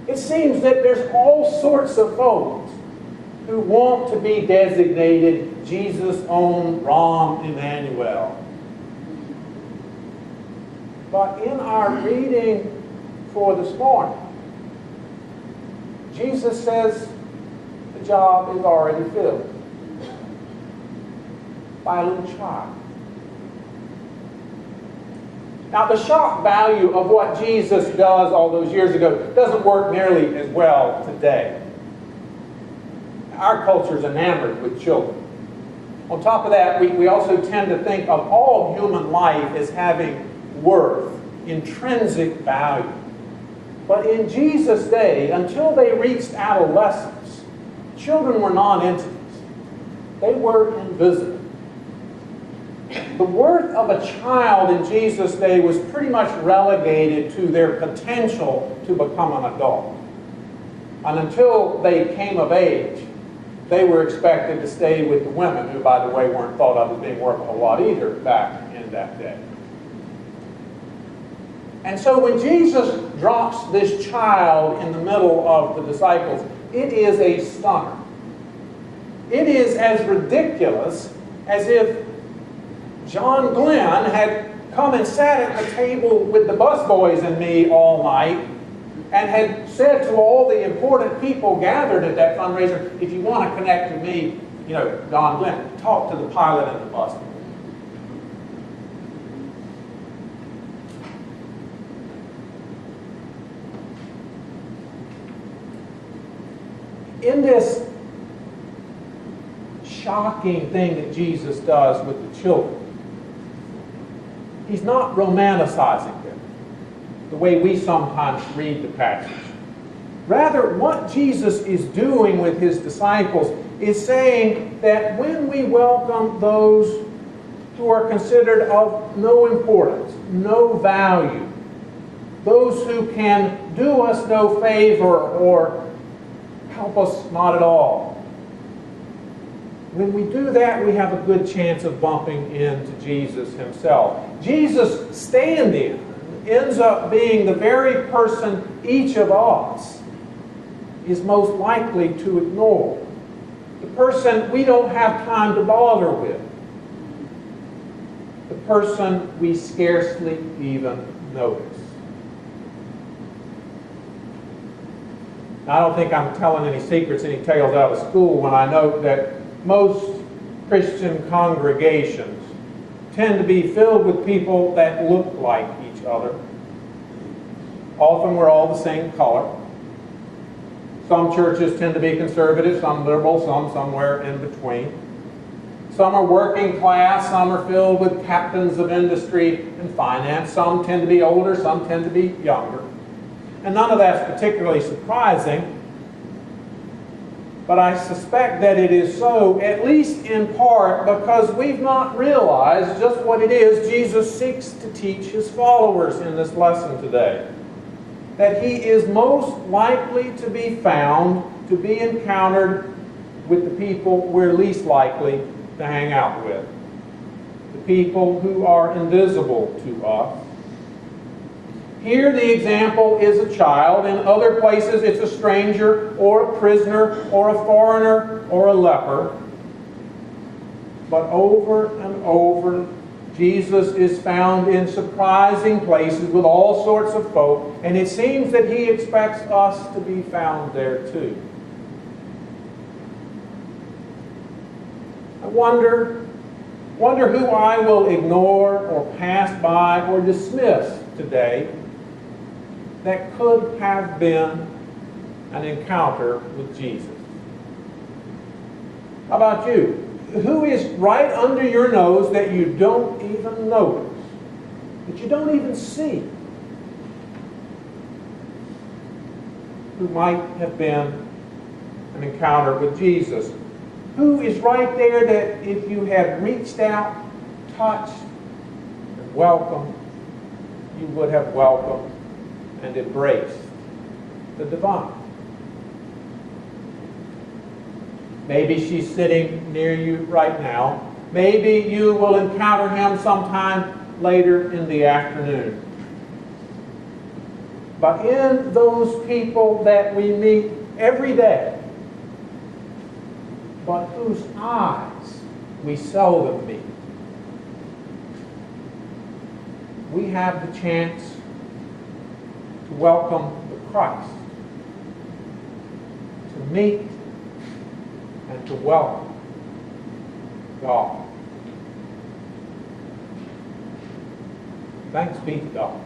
It seems that there's all sorts of folks who want to be designated Jesus' own Rahm Emmanuel. But in our reading for this morning, Jesus says the job is already filled by a little child. Now, the shock value of what Jesus does all those years ago doesn't work nearly as well today. Our culture is enamored with children. On top of that, we also tend to think of all human life as having worth, intrinsic value. But in Jesus' day, until they reached adolescence, children were non-entities. They were invisible. The worth of a child in Jesus' day was pretty much relegated to their potential to become an adult. And until they came of age, they were expected to stay with the women, who, by the way, weren't thought of as being worth a whole lot either back in that day. And so when Jesus drops this child in the middle of the disciples, it is a stunner. It is as ridiculous as if John Glenn had come and sat at the table with the busboys and me all night and had said to all the important people gathered at that fundraiser, if you want to connect with me, John Glenn, talk to the pilot and the busboy. In this shocking thing that Jesus does with the children, he's not romanticizing them the way we sometimes read the passage. Rather, what Jesus is doing with his disciples is saying that when we welcome those who are considered of no importance, no value, those who can do us no favor or help us not at all, when we do that, we have a good chance of bumping into Jesus himself. Jesus' stand-in ends up being the very person each of us is most likely to ignore. The person we don't have time to bother with. The person we scarcely even notice. Now, I don't think I'm telling any secrets, any tales out of school when I note that most Christian congregations tend to be filled with people that look like each other. Often we're all the same color. Some churches tend to be conservative, some liberal, some somewhere in between. Some are working class, some are filled with captains of industry and finance. Some tend to be older, some tend to be younger. And none of that's particularly surprising. But I suspect that it is so, at least in part, because we've not realized just what it is Jesus seeks to teach his followers in this lesson today. That he is most likely to be found, to be encountered with the people we're least likely to hang out with. The people who are invisible to us. Here the example is a child. In other places it's a stranger or a prisoner or a foreigner or a leper. But over and over, Jesus is found in surprising places with all sorts of folk, and it seems that he expects us to be found there too. I wonder who I will ignore or pass by or dismiss today that could have been an encounter with Jesus. How about you? Who is right under your nose that you don't even notice, that you don't even see, who might have been an encounter with Jesus? Who is right there that if you had reached out, touched, and welcomed, you would have welcomed and embraced the divine? Maybe she's sitting near you right now. Maybe you will encounter him sometime later in the afternoon. but in those people that we meet every day, but whose eyes we seldom meet. We have the chance to welcome the Christ, to meet and to welcome God. Thanks be to God.